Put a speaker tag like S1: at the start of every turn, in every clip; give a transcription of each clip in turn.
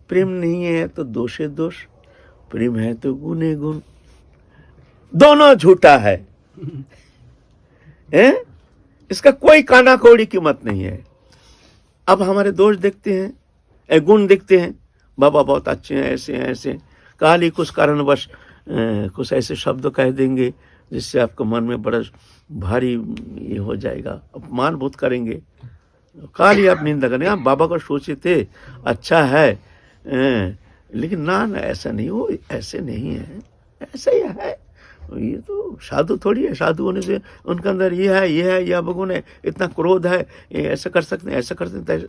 S1: प्रेम नहीं है तो दोषे दोष, प्रेम है तो गुने गुण, दोनों झूठा है, हैं? इसका कोई काना कौड़ी कीमत नहीं है। अब हमारे दोष देखते हैं, गुण देखते हैं, बाबा बहुत अच्छे हैं, ऐसे हैं, ऐसे, काली कुछ कारणवश कुछ ऐसे शब्द कह देंगे जिससे आपको मन में बड़ा भारी ये हो जाएगा, अपमान बोध करेंगे, काली आप निंदा करेंगे। आप बाबा को सोचे थे अच्छा है, लेकिन ना ना ऐसा नहीं, वो ऐसे नहीं है, ऐसा ही है। ये तो साधु थोड़ी है, साधु होने से उनके अंदर ये है, ये है, यह भगवान है, इतना क्रोध है, ऐसा कर सकते हैं, ऐसा कर सकते हैं।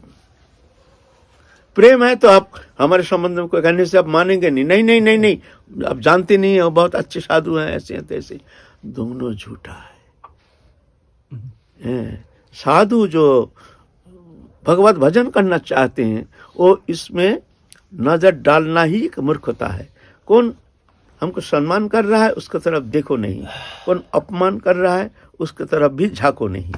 S1: प्रेम है तो आप हमारे संबंध में कोई कहने से आप मानेंगे नहीं, नहीं नहीं नहीं नहीं, आप जानते नहीं हो, बहुत अच्छे साधु हैं, ऐसे हैं तैसे, दोनों झूठा है। साधु जो भगवत भजन करना चाहते हैं वो इसमें नजर डालना ही एक मूर्खता है। कौन हमको सम्मान कर रहा है उसकी तरफ देखो नहीं, कौन अपमान कर रहा है उसकी तरफ भी झांको नहीं।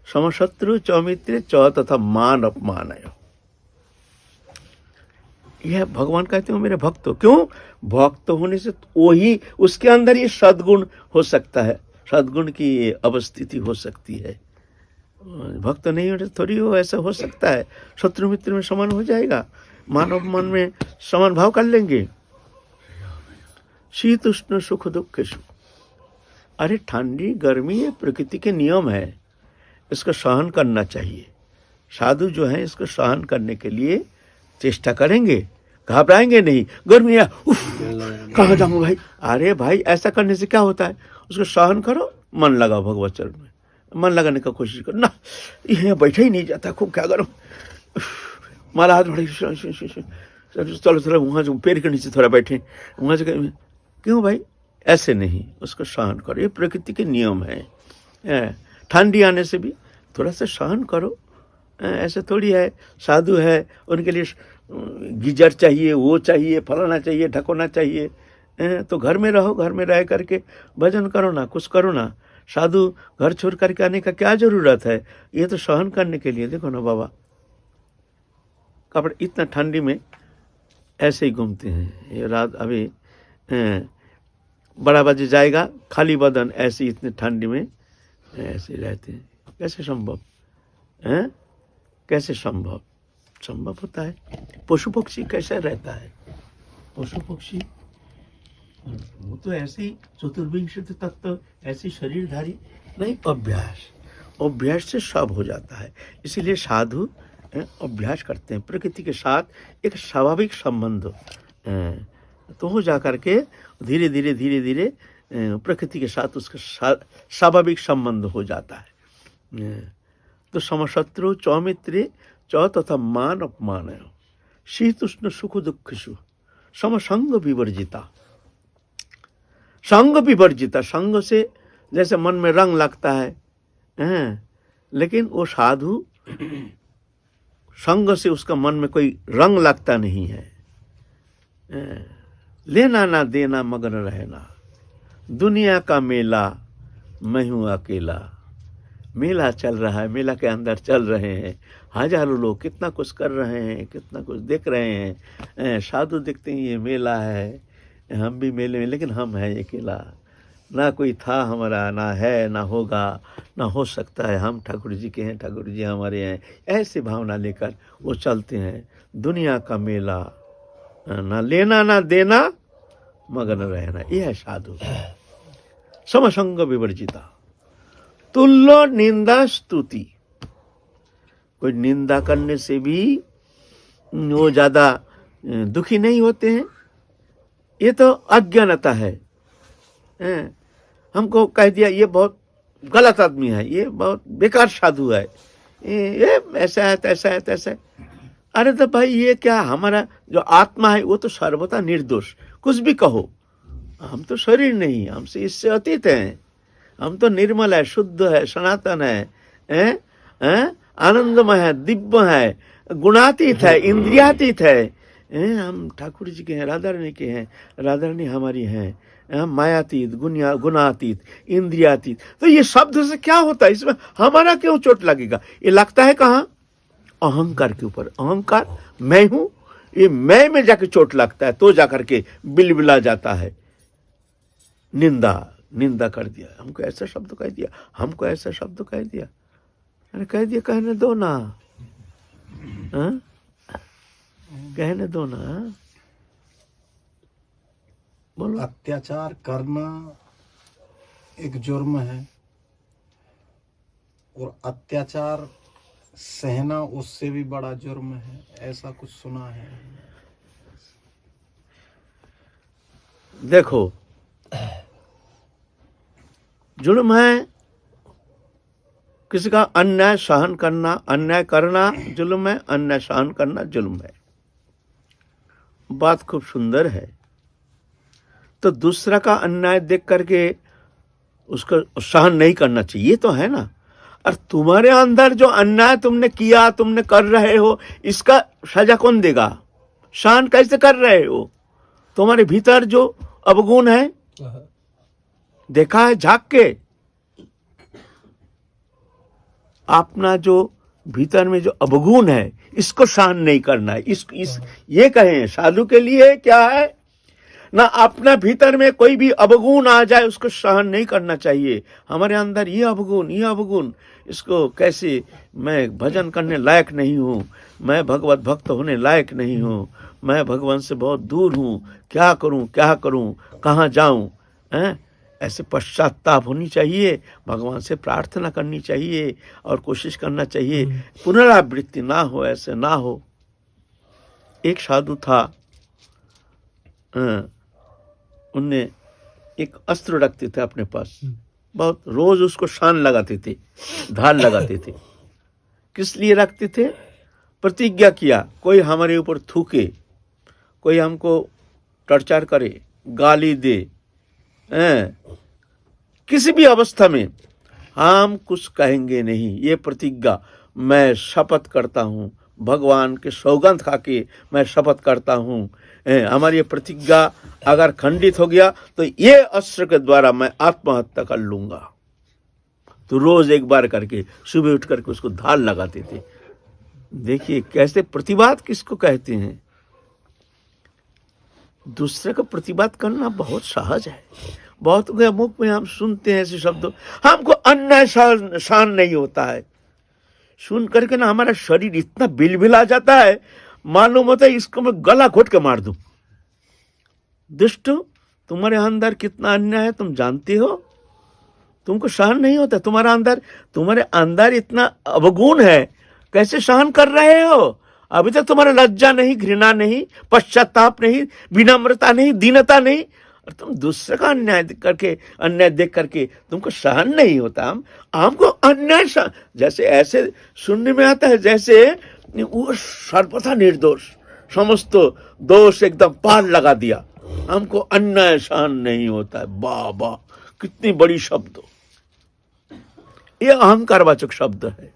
S1: समशत्रु चौमित्र चौ तथा मान अपमान है। यह भगवान कहते हो मेरे भक्त हो। क्यों? भक्त होने से वही उसके अंदर ये सद्गुण हो सकता है, सद्गुण की अवस्थिति हो सकती है। भक्त नहीं होने थोड़ी हो ऐसा हो सकता है। शत्रु मित्र में समान हो जाएगा, मानव मन में समान भाव कर लेंगे। शीत उष्ण सुख दुख सुख, अरे ठंडी गर्मी ये प्रकृति के नियम है, इसको सहन करना चाहिए। साधु जो है इसको सहन करने के लिए चेष्टा करेंगे, घबराएंगे नहीं। गर्मी है, कहाँ जाऊंगा भाई? अरे भाई ऐसा करने से क्या होता है? उसको सहन करो, मन लगाओ भगवत चरण में, मन लगाने का कोशिश करो ना। यहाँ बैठा ही नहीं जाता, खूब क्या करो, मारा हाथ बड़ी, चलो चलो वहाँ जो पेड़ के नीचे थोड़ा बैठे, वहाँ से क्यों भाई? ऐसे नहीं, उसको सहन करो, ये प्रकृति के नियम है। ठंडी आने से भी थोड़ा सा सहन करो, ऐसे थोड़ी है। साधु है उनके लिए गीजर चाहिए, वो चाहिए, फलाना चाहिए, ढकोना चाहिए। तो घर में रहो, घर में रह करके भजन करो ना, कुछ करो ना। साधु घर छोड़ करके आने का क्या जरूरत है? ये तो सहन करने के लिए। देखो ना बाबा कपड़े इतना ठंडी में ऐसे ही घूमते हैं। ये रात अभी 12 बजे जाएगा, खाली बदन ऐसे इतने ठंडी में ऐसे रहते हैं। कैसे संभव है? कैसे संभव होता है? पशु पक्षी कैसे रहता है? पशु पक्षी वो तो ऐसे ही चतुर्विंशति तत्व ऐसी शरीरधारी नहीं। अभ्यास से सब हो जाता है। इसीलिए साधु अभ्यास करते हैं प्रकृति के साथ, एक स्वाभाविक संबंध तो हो जा करके धीरे धीरे प्रकृति के साथ उसका स्वाभाविक संबंध हो जाता है। तो समशत्रु चौमित्रे चौ तथा मान अपमान है। शीत उष्ण सुख दुख सुख, समसंग विवर्जिता। संग विवर्जिता, संग से जैसे मन में रंग लगता है, लेकिन वो साधु संग से उसका मन में कोई रंग लगता नहीं है। लेना ना देना मगन रहना, दुनिया का मेला मैं हूँ अकेला। मेला चल रहा है, मेला के अंदर चल रहे हैं हजारों लोग, कितना कुछ कर रहे हैं, कितना कुछ देख रहे हैं। साधु देखते हैं ये मेला है, हम भी मेले में, लेकिन हम हैं अकेला। ना कोई था हमारा, ना है, ना होगा, ना हो सकता है। हम ठाकुर जी के हैं, ठाकुर जी हमारे हैं, ऐसी भावना लेकर वो चलते हैं। दुनिया का मेला, ना लेना ना देना मगन रहना, यह है साधु। समसंग विवर्जिता, तुल्य निंदा स्तुति। कोई निंदा करने से भी वो ज्यादा दुखी नहीं होते हैं। ये तो अज्ञानता है। हमको कह दिया ये बहुत गलत आदमी है, ये बहुत बेकार साधु है, ये ऐसा है, तैसा है, तैसा है। अरे तो भाई ये क्या, हमारा जो आत्मा है वो तो सर्वथा निर्दोष, कुछ भी कहो। हम तो शरीर नहीं, हमसे इससे अतीत हैं। हम तो निर्मल है, शुद्ध है, सनातन है, आनंदमय है, दिव्य है, गुणातीत है, इंद्रियातीत है। हम ठाकुर जी के हैं, राधा रानी के हैं, राधा रानी हमारी हैं। हम मायातीत, गुणातीत, इंद्रियातीत। तो ये शब्द से क्या होता है? इसमें हमारा क्यों चोट लगेगा? ये लगता है कहाँ? अहंकार के ऊपर। अहंकार मैं हूँ, ये मैं में जाके चोट लगता है तो जाकर के बिलबिला जाता है। निंदा कर दिया, हमको ऐसा शब्द कह दिया, हमको ऐसा शब्द कह दिया। अरे कह दिया, कहने दो ना, हाँ? कहने दो ना, बोलो।
S2: अत्याचार करना एक जुर्म है और अत्याचार सहना उससे भी बड़ा जुर्म है, ऐसा कुछ सुना है।
S1: देखो, जुर्म है किसी का अन्याय सहन करना, अन्याय करना जुल्म है, अन्याय सहन करना जुल्म है। बात खूब सुंदर है। तो दूसरा का अन्याय देख करके उसको सहन नहीं करना चाहिए, तो है ना। और तुम्हारे अंदर जो अन्याय तुमने किया, तुमने कर रहे हो, इसका सजा कौन देगा? सहन कैसे कर रहे हो? तुम्हारे भीतर जो अवगुण है, देखा है झांक के, अपना जो भीतर में जो अवगुण है, इसको सहन नहीं करना है। ये कहें साधु के लिए क्या है ना, अपना भीतर में कोई भी अवगुण आ जाए उसको सहन नहीं करना चाहिए। हमारे अंदर ये अवगुण, इसको कैसे, मैं भजन करने लायक नहीं हूँ, मैं भगवत भक्त होने लायक नहीं हूँ, मैं भगवान से बहुत दूर हूँ, क्या करूँ, कहाँ जाऊँ, ऐसे पश्चाताप होनी चाहिए, भगवान से प्रार्थना करनी चाहिए और कोशिश करना चाहिए पुनरावृत्ति ना हो, ऐसे ना हो। एक साधु था, उनने एक अस्त्र रखते थे अपने पास, बहुत रोज उसको शान लगाते थे, धार लगाते थे। किस लिए रखते थे? प्रतिज्ञा किया, कोई हमारे ऊपर थूके, कोई हमको टॉर्चर करे, गाली दे, किसी भी अवस्था में हम कुछ कहेंगे नहीं। ये प्रतिज्ञा मैं शपथ करता हूँ, भगवान के सौगंध खा के मैं शपथ करता हूँ, हमारी ये प्रतिज्ञा अगर खंडित हो गया तो ये अस्त्र के द्वारा मैं आत्महत्या कर लूंगा। तो रोज एक बार करके सुबह उठ करके उसको धार लगाते थे। देखिए कैसे प्रतिवाद किसको कहते हैं। दूसरे का प्रतिवाद करना बहुत सहज है। बहुत मुख में हम सुनते हैं ऐसे शब्द, हमको अन्याय सहन नहीं होता है। सुन करके ना हमारा शरीर इतना बिलबिला जाता है, मालूम होता है इसको मैं गला घोट के मार दूं। दुष्ट, तुम्हारे अंदर कितना अन्याय है तुम जानते हो, तुमको सहन नहीं होता। तुम्हारे अंदर इतना अवगुण है, कैसे सहन कर रहे हो? अभी तक तुम्हारा लज्जा नहीं, घृणा नहीं, पश्चाताप नहीं, विनम्रता नहीं, दीनता नहीं, और तुम दूसरे का अन्याय देख करके तुमको सहन नहीं होता। हमको अन्याय जैसे ऐसे सुनने में आता है जैसे वो सर्वथा निर्दोष, समस्त दोष एकदम पार लगा दिया, हमको अन्याय सहन नहीं होता है। बाबा कितनी बड़ी शब्द, ये अहंकारवाचक शब्द है,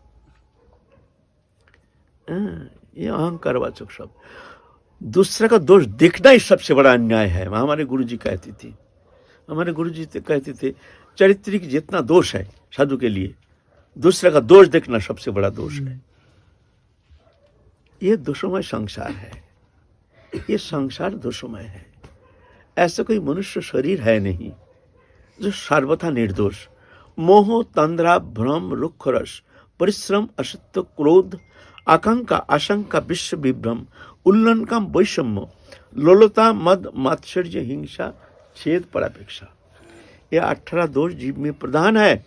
S1: ये अहंकारवाचक शब्द। दूसरे का दोष देखना ही सबसे बड़ा अन्याय है। हमारे गुरुजी कहते थे चरित्रिक जितना दोष है साधु के लिए, दूसरे का दोष देखना सबसे बड़ा दोष है। ये दोषमय संसार है, ये संसार दोषमय है। ऐसा कोई मनुष्य शरीर है नहीं जो सर्वथा निर्दोष। मोह, तंद्रा, भ्रम, रुक्ष रस, परिश्रम, असत्य, क्रोध, आकांक्षा, आशंका, विश्व विभ्रम, उल्लंघन, वैषम्य, लोलता, मद, मात्सर्य, हिंसा, छेद, परापेक्षा, ये 18 दोष जीव में प्रधान है।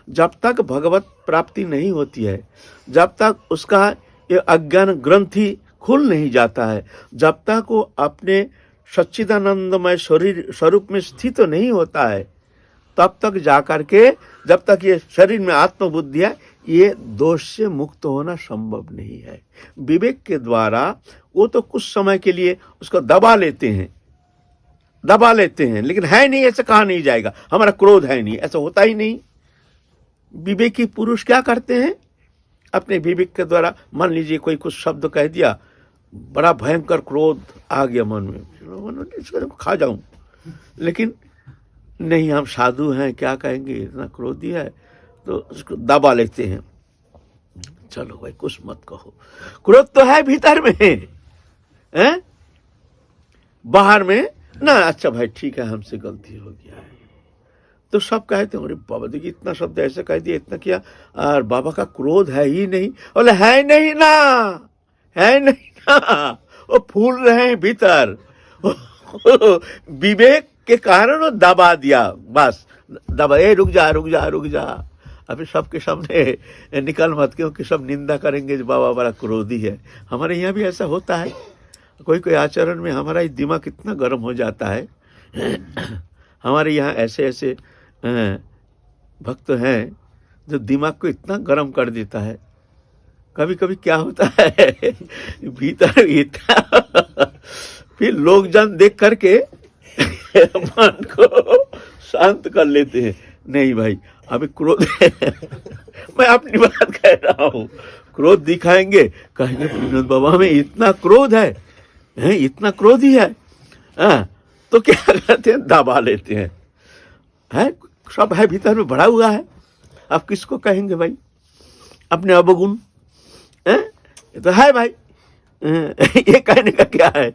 S1: जब तक भगवत प्राप्ति नहीं होती है, जब तक उसका ये अज्ञान ग्रंथि खुल नहीं जाता है, जब तक वो अपने सच्चिदानंदमय शरीर स्वरूप में स्थित नहीं होता है, तब तक जाकर के, जब तक ये शरीर में आत्मबुद्धि है, ये दोष से मुक्त होना संभव नहीं है। विवेक के द्वारा वो तो कुछ समय के लिए उसको दबा लेते हैं, लेकिन है नहीं, ऐसा कहा नहीं जाएगा हमारा क्रोध है नहीं, ऐसा होता ही नहीं। विवेकी पुरुष क्या करते हैं? अपने विवेक के द्वारा, मान लीजिए कोई कुछ शब्द कह दिया, बड़ा भयंकर क्रोध आ गया मन में, इसको खा जाऊं, लेकिन नहीं, हम साधु हैं, क्या कहेंगे, इतना क्रोधी है, तो उसको दबा लेते हैं। चलो भाई कुछ मत कहो, क्रोध तो है भीतर में, हैं? बाहर में ना, अच्छा भाई ठीक है, हमसे गलती हो गया है। तो सब कहते हैं, अरे बाबा देखिए इतना शब्द ऐसे कह दिया, इतना किया, और बाबा का क्रोध है ही नहीं। बोले है नहीं ना, है नहीं ना, वो फूल रहे हैं भीतर। विवेक के कारण वो दबा दिया, बस दबा, ए रुक जा रुक जा रुक जा, अभी सबके सामने निकल मत, क्योंकि सब निंदा करेंगे जो बाबा बड़ा क्रोधी है। हमारे यहाँ भी ऐसा होता है, कोई कोई आचरण में हमारा दिमाग कितना गर्म हो जाता है। हमारे यहाँ ऐसे ऐसे भक्त हैं जो दिमाग को इतना गर्म कर देता है। कभी कभी क्या होता है, भीतर इतना, फिर लोग जन देख करके मन को शांत कर लेते हैं। नहीं भाई अभी क्रोध है, मैं अपनी बात कह रहा हूँ, क्रोध दिखाएंगे, कहेंगे विनोद बाबा में इतना क्रोध है, इतना क्रोधी है, तो क्या करते हैं, दबा लेते हैं। सब है भीतर में भरा हुआ है, आप किसको कहेंगे भाई, अपने अवगुण ये तो है भाई, ये कहने का क्या है।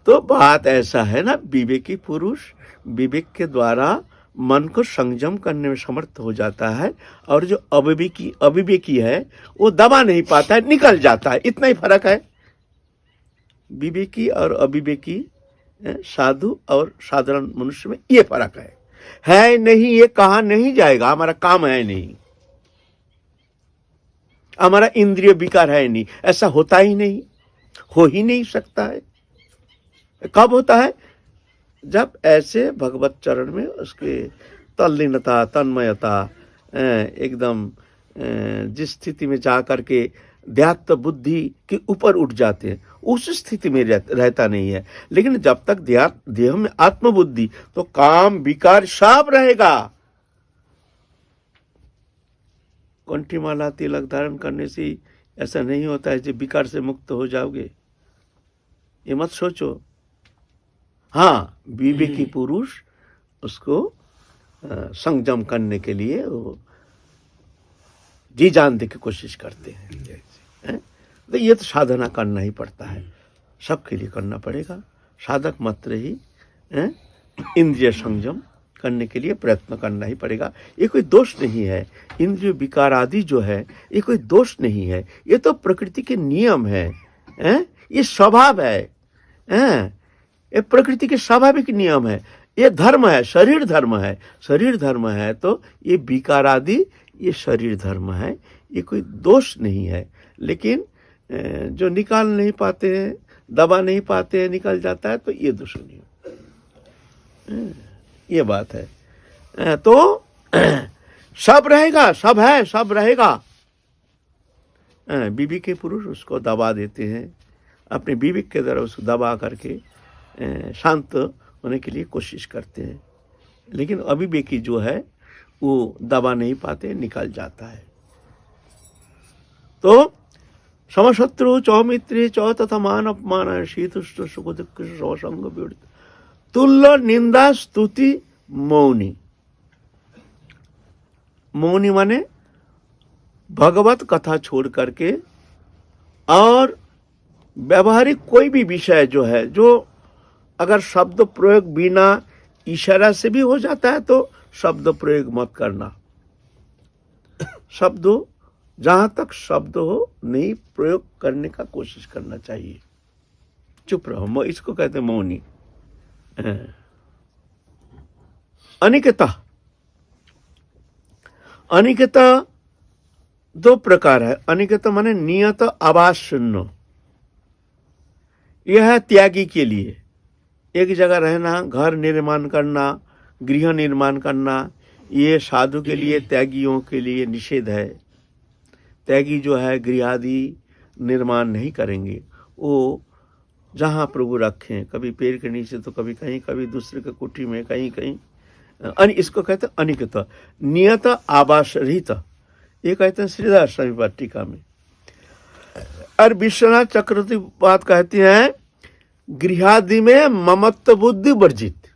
S1: तो बात ऐसा है ना, विवेकी पुरुष विवेक के द्वारा मन को संयम करने में समर्थ हो जाता है, और जो अविवेकी है वो दबा नहीं पाता है, निकल जाता है। इतना ही फर्क है विवेकी और अविवेकी, साधु और साधारण मनुष्य में, ये फर्क है नहीं, ये कहा नहीं जाएगा, हमारा काम है नहीं, हमारा इंद्रिय विकार है नहीं, ऐसा होता ही नहीं, हो ही नहीं सकता है। कब होता है, जब ऐसे भगवत चरण में उसके तल्लीनता, तन्मयता, एकदम जिस स्थिति में जा करके ध्यात्म बुद्धि के ऊपर उठ जाते हैं, उस स्थिति में रहता नहीं है। लेकिन जब तक देह में आत्मबुद्धि, तो काम विकार सब रहेगा। कंठीमाला तिलक धारण करने से ऐसा नहीं होता है कि विकार से मुक्त हो जाओगे, ये मत सोचो। हाँ, विवेकी पुरुष उसको संयम करने के लिए वो जी जान दे के कोशिश करते हैं। तो ये तो साधना करना ही पड़ता है, सबके लिए करना पड़ेगा। साधक मात्र ही इंद्रिय संयम करने के लिए प्रयत्न करना ही पड़ेगा। ये कोई दोष नहीं है, इंद्रिय विकार आदि जो है ये कोई दोष नहीं है, ये तो प्रकृति के नियम है, ये स्वभाव है, ये प्रकृति के स्वाभाविक नियम है, ये धर्म है, शरीर धर्म है। शरीर धर्म है तो ये विकार आदि ये शरीर धर्म है, ये कोई दोष नहीं है। लेकिन जो निकाल नहीं पाते हैं, दबा नहीं पाते हैं, निकल जाता है, तो ये दोष नहीं है, ये बात है। तो सब रहेगा, सब है, सब रहेगा। विवेक के पुरुष उसको दबा देते हैं, अपने विवेक के द्वारा उसको दबा करके शांत होने के लिए कोशिश करते हैं। लेकिन अविवेकी जो है वो दबा नहीं पाते, निकल जाता है। तो समशत्रु चौमित्री चौ तथा मान अपमान शीतुष्ट सुख दुख संग विवृत तुल्य निंदा स्तुति मौनी। मौनी माने भगवत कथा छोड़ करके और व्यवहारिक कोई भी विषय जो है, जो अगर शब्द प्रयोग बिना इशारा से भी हो जाता है तो शब्द प्रयोग मत करना। शब्द जहां तक शब्द हो नहीं प्रयोग करने का कोशिश करना चाहिए, चुप रहो, इसको कहते हैं मौनी। अनिकेता, अनिकेता दो प्रकार है। अनिकेता माने नियत आवास शून्य, यह है त्यागी के लिए। एक जगह रहना, घर निर्माण करना, गृह निर्माण करना, ये साधु के लिए, त्यागियों के लिए निषेध है। त्यागी जो है गृहादि निर्माण नहीं करेंगे, वो जहाँ प्रभु रखें, कभी पेड़ के नीचे तो कभी कहीं, कभी दूसरे के कुटी में, कहीं कहीं। इसको कहते हैं अनिकेत, नियत आवास रहित, ये कहते हैं श्रीधर स्वामी टीका में। और विश्वनाथ चक्रवर्ती बात कहती हैं, गृहादि में ममत्व बुद्धि वर्जित।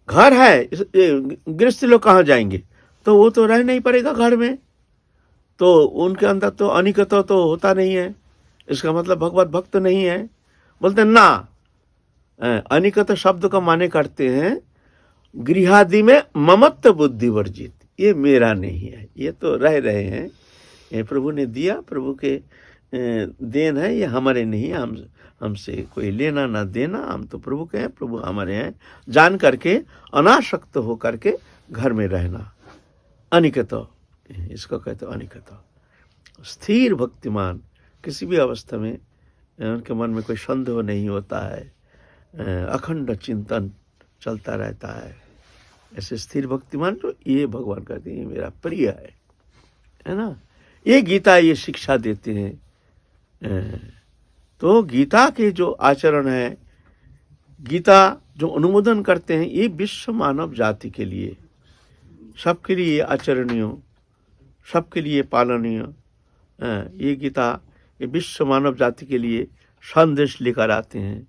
S1: घर है, गृहस्थ लोग कहाँ जाएंगे, तो वो तो रह नहीं पड़ेगा घर में, तो उनके अंदर तो अनिकेत तो होता नहीं है, इसका मतलब भगवत भक्त नहीं है। बोलते ना, अनिकत शब्द का माने करते हैं गृहादि में ममत्व बुद्धि वर्जित, ये मेरा नहीं है, ये तो रह रहे हैं, ये प्रभु ने दिया, प्रभु के देन है, ये हमारे नहीं, हमसे कोई लेना ना देना, हम तो प्रभु के हैं, प्रभु हमारे हैं, जान करके अनासक्त हो करके घर में रहना, अनिकत, इसको कहते हैं अनिकत। स्थिर भक्तिमान, किसी भी अवस्था में उनके मन में कोई संदेह नहीं होता है, अखंड चिंतन चलता रहता है, ऐसे स्थिर भक्तिमान, तो ये भगवान कहते हैं ये मेरा प्रिय है ना। ये गीता ये शिक्षा देते हैं। तो गीता के जो आचरण है, गीता जो अनुमोदन करते हैं, ये विश्व मानव जाति के लिए, सबके लिए आचरणीय, सबके लिए पालनीय, ये गीता ये विश्व मानव जाति के लिए संदेश लेकर आते हैं।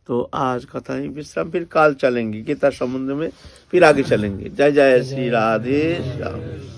S1: तो आज कथा ही विश्राम, फिर काल चलेंगे गीता संबंध में, फिर आगे चलेंगे। जय जय श्री राधे श्याम।